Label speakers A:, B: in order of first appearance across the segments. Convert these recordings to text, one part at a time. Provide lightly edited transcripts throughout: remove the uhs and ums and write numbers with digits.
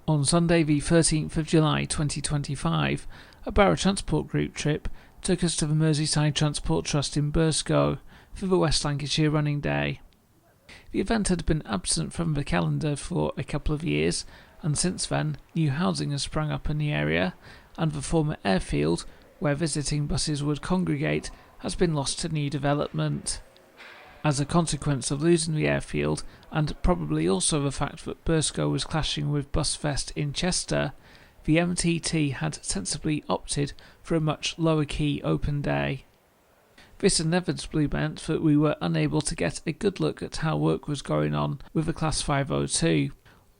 A: On Sunday the 13th of July 2025, a Barrow Transport Group Trip took us to the Merseyside Transport Trust in Burscough for the West Lancashire Running Day. The event had been absent from the calendar for a couple of years, and since then new housing has sprung up in the area, and the former airfield, where visiting buses would congregate, has been lost to new development. As a consequence of losing the airfield, and probably also the fact that Burscough was clashing with Busfest in Chester, the MTT had sensibly opted for a much lower key open day. This inevitably meant that we were unable to get a good look at how work was going on with the Class 502,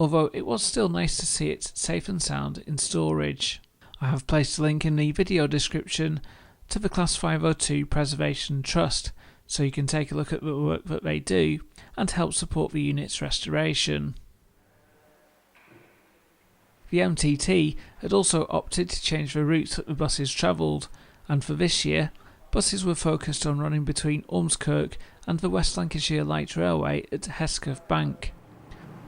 A: although it was still nice to see it safe and sound in storage. I have placed a link in the video description to the Class 502 Preservation Trust, so you can take a look at the work that they do and help support the unit's restoration. The MTT had also opted to change the routes that the buses travelled, and for this year, buses were focused on running between Ormskirk and the West Lancashire Light Railway at Burscough Bank.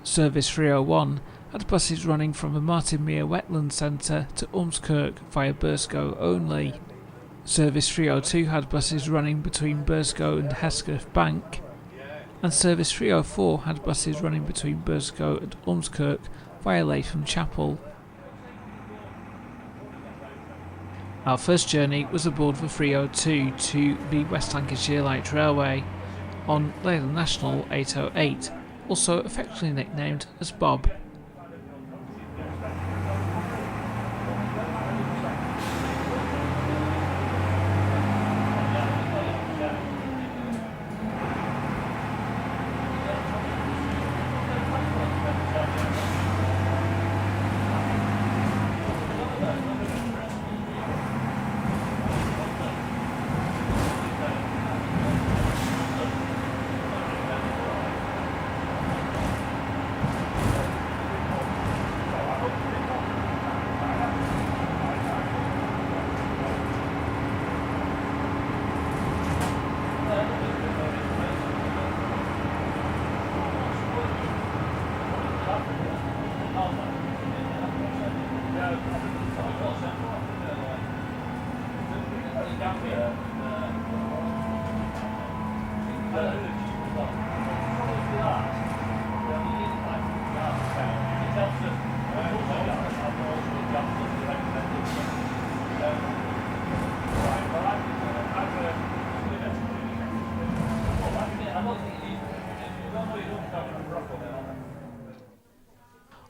A: Service 301 had buses running from the Martinmere Wetland Centre to Ormskirk via Burscough only. Service 302 had buses running between Burscough and Burscough Bank, and Service 304 had buses running between Burscough and Ormskirk via Latham Chapel. Our first journey was aboard the 302 to the West Lancashire Light Railway on Leyland National 808, also affectionately nicknamed as Bob.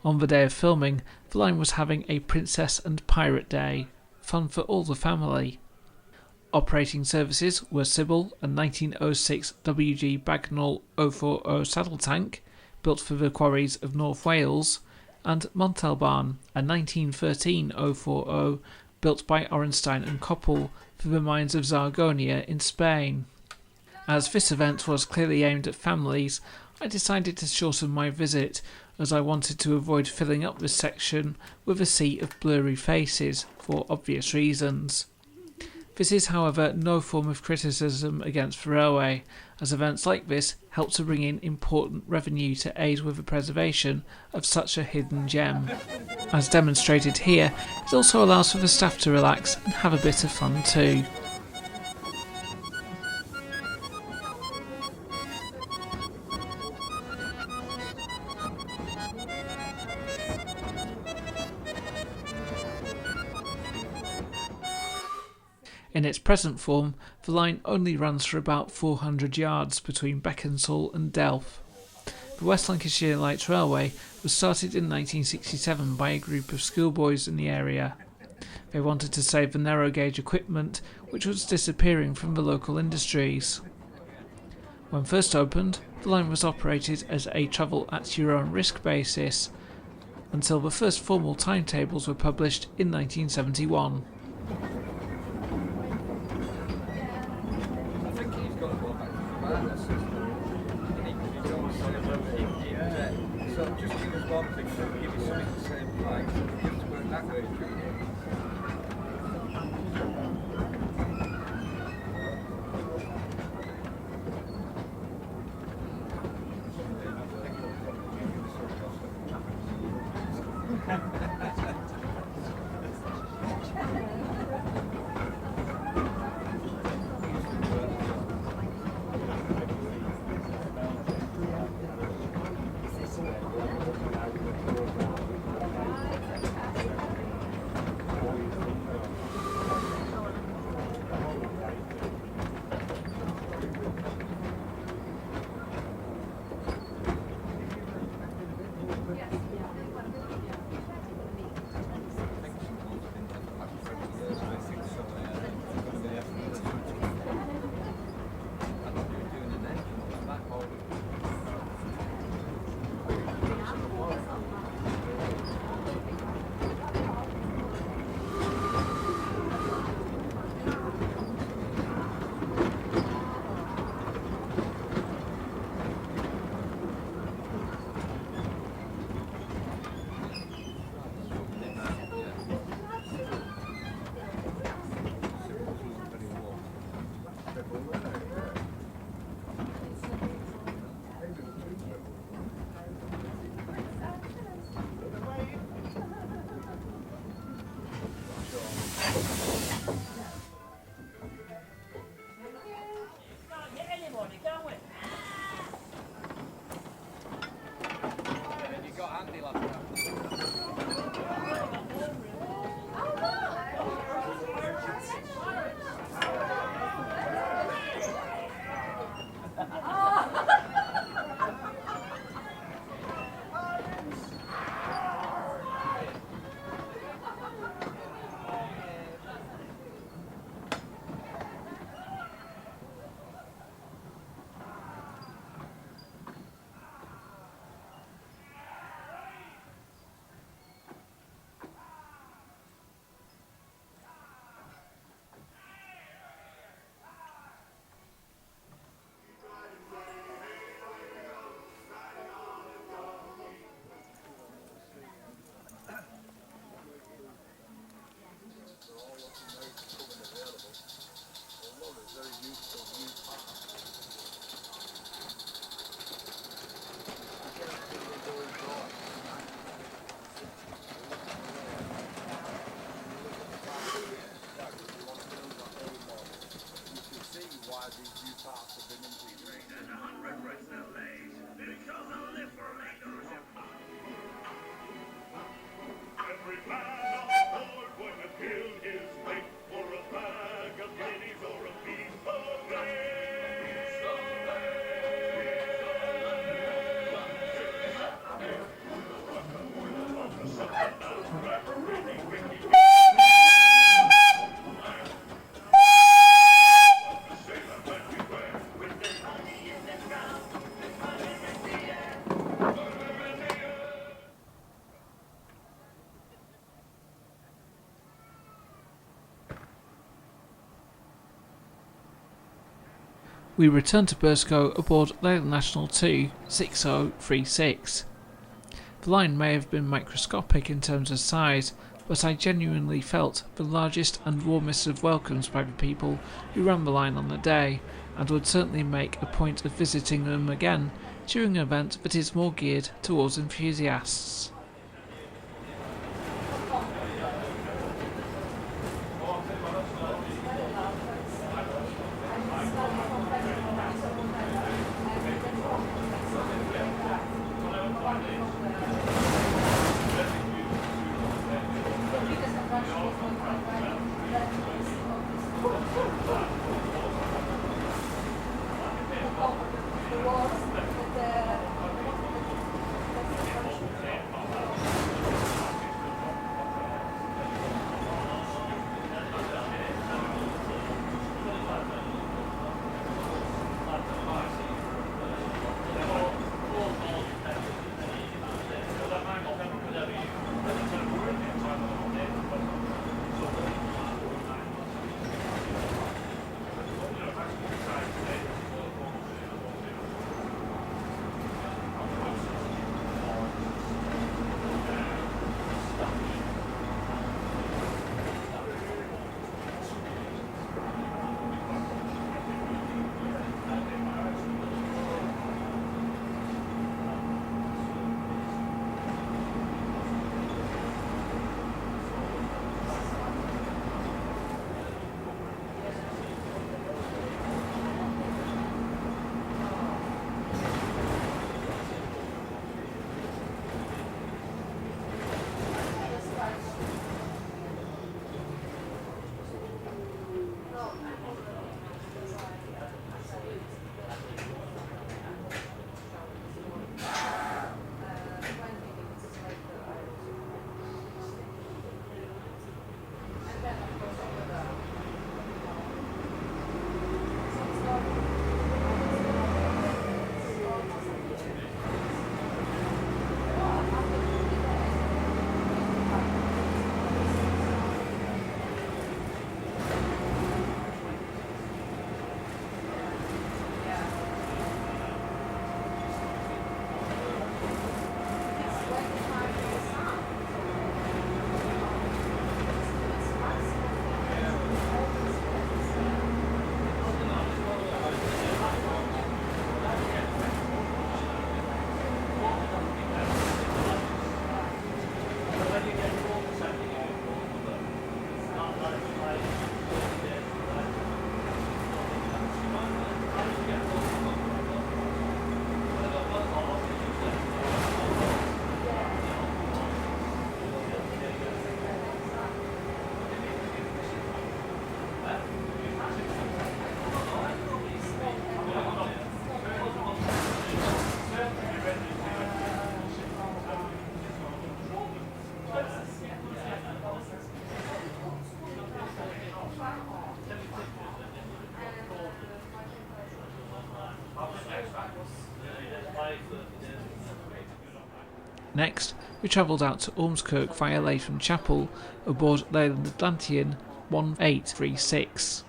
A: On the day of filming, the line was having a Princess and Pirate Day, fun for all the family. Operating services were Sybil, a 1906 WG Bagnall 040 saddle tank, built for the quarries of North Wales, and Montalban, a 1913 040 built by Orenstein and Koppel for the mines of Zargonia in Spain. As this event was clearly aimed at families, I decided to shorten my visit, as I wanted to avoid filling up this section with a sea of blurry faces for obvious reasons. This is, however, no form of criticism against the railway, as events like this help to bring in important revenue to aid with the preservation of such a hidden gem. As demonstrated here, it also allows for the staff to relax and have a bit of fun too. In its present form, the line only runs for about 400 yards between Becconsall and Delph. The West Lancashire Light Railway was started in 1967 by a group of schoolboys in the area. They wanted to save the narrow gauge equipment which was disappearing from the local industries. When first opened, the line was operated as a travel at your own risk basis, until the first formal timetables were published in 1971.
B: So just give us one thing, so give us something the same price. You have to work that way through here.
A: We returned to Burscough aboard Rail National 2 6036. The line may have been microscopic in terms of size, but I genuinely felt the largest and warmest of welcomes by the people who ran the line on the day, and would certainly make a point of visiting them again during an event that is more geared towards enthusiasts. Next, we travelled out to Ormskirk via Latham Chapel aboard Leyland Atlantean 1836.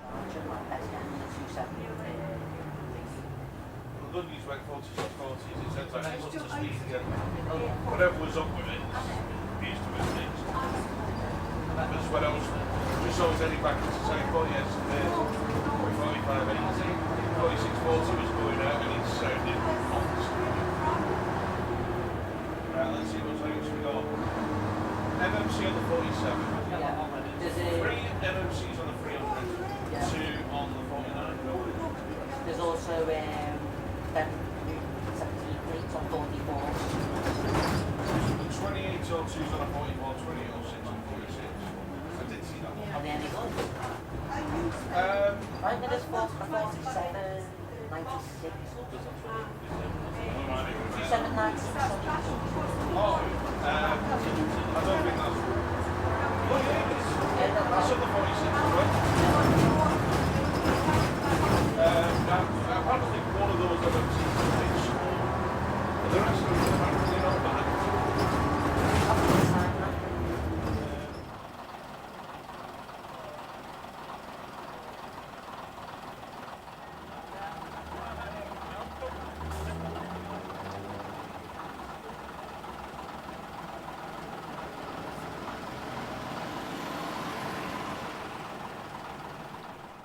B: The good news about 46 40s is it's actually up to speed again. Whatever was up with it, used to be fixed. Because when I was just always heading back to say, oh yes, 45 80, 46 40 was going out and it sounded monster. Right, let's see what times we got. MMC on the 47. Three MMCs on the 300. Two on the 49.
C: There's also 17 plates on 44.
B: 28 or 2s on a 44, 20 or 6 on 46. I did see that one.
C: And then it goes.
B: Um,
C: There's 47, 96. 47, 96.
B: Oh, I don't think that's. Oh, yeah, it is. That's on the 46 as well. I probably think one of those I've ever seen is a bit small. But the rest of them are apparently not bad.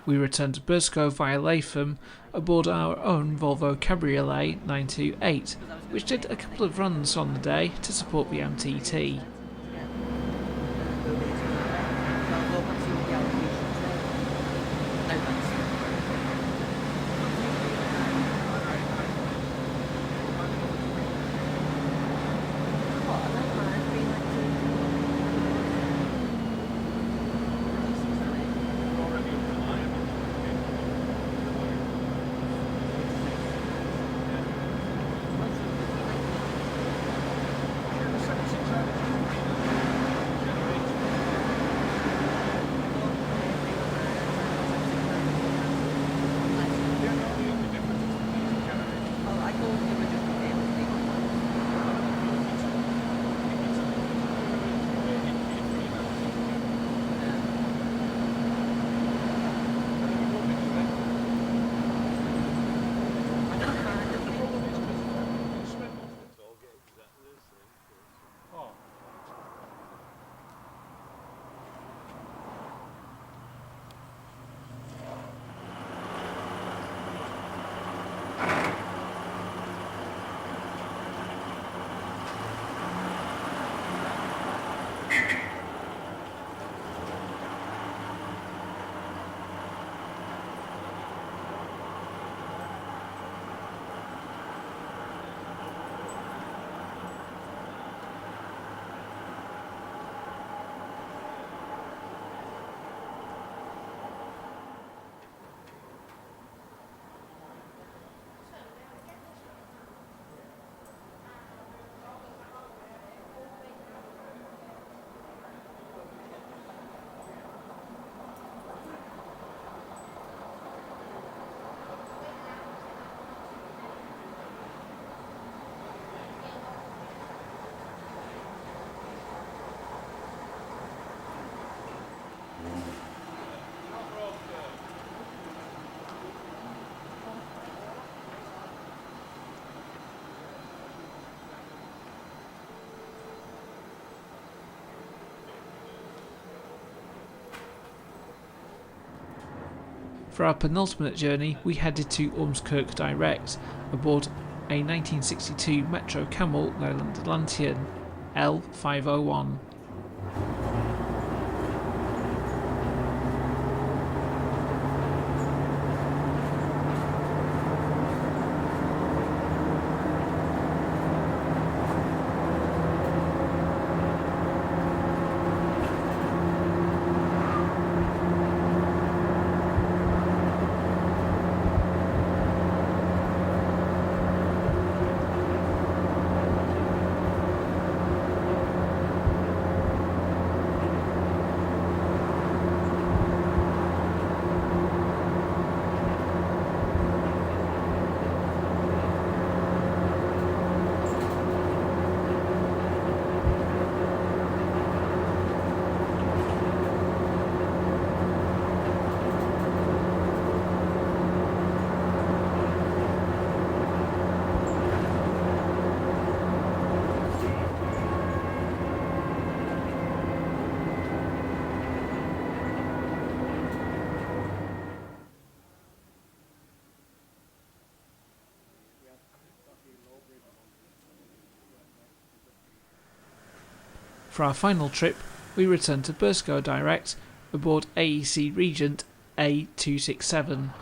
A: We returned to Burscough via Latham aboard our own Volvo Cabriolet 928, which did a couple of runs on the day to support the MTT. For our penultimate journey, we headed to Ormskirk direct, aboard a 1962 Metro Camel Leyland Atlantean L501. For our final trip, we returned to Burscough direct aboard AEC Regent A267.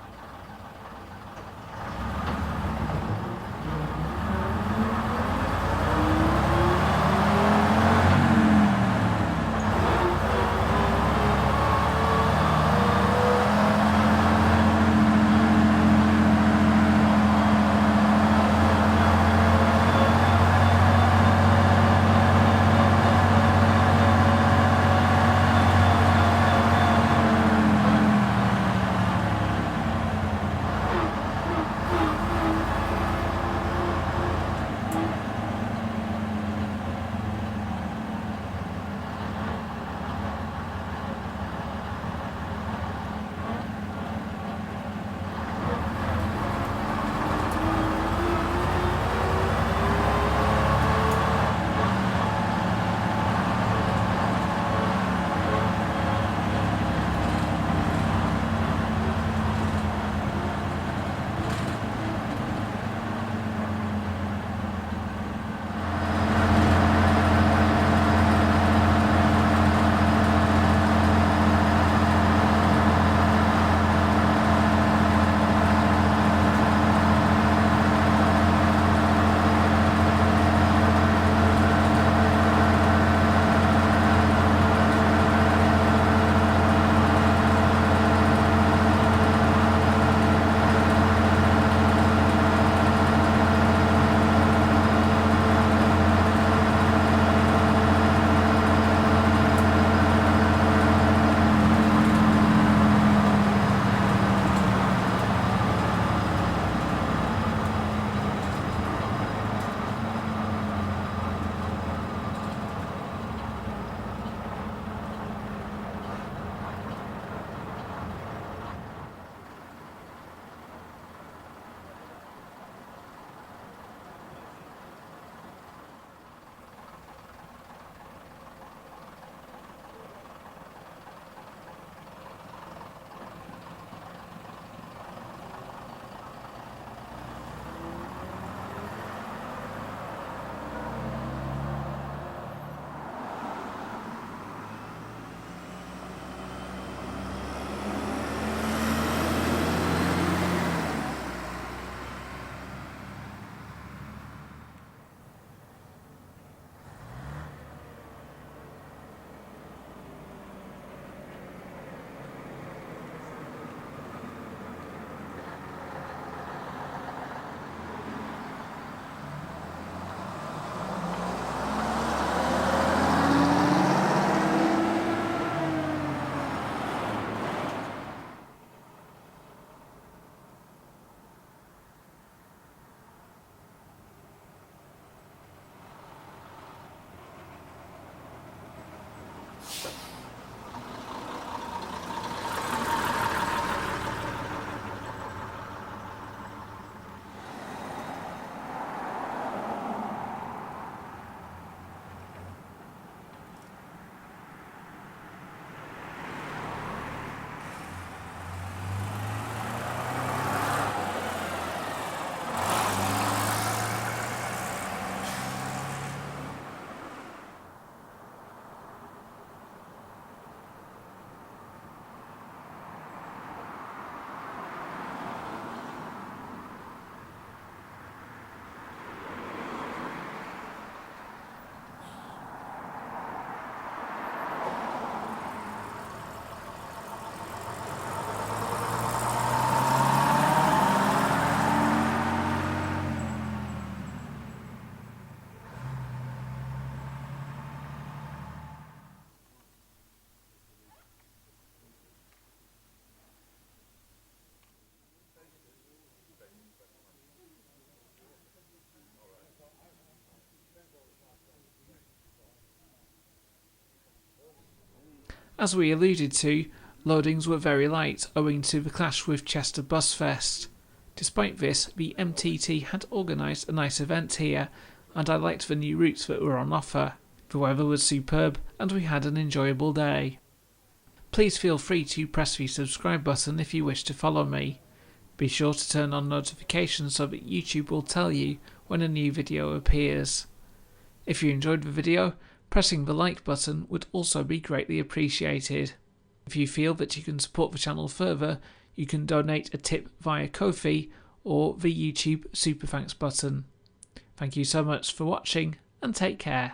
A: As we alluded to, loadings were very light owing to the clash with Chester Bus Fest. Despite this, the MTT had organised a nice event here, and I liked the new routes that were on offer. The weather was superb and we had an enjoyable day. Please feel free to press the subscribe button if you wish to follow me. Be sure to turn on notifications so that YouTube will tell you when a new video appears. If you enjoyed the video, Pressing the like button would also be greatly appreciated. If you feel that you can support the channel further, you can donate a tip via Ko-fi or the YouTube Super Thanks button. Thank you so much for watching and take care.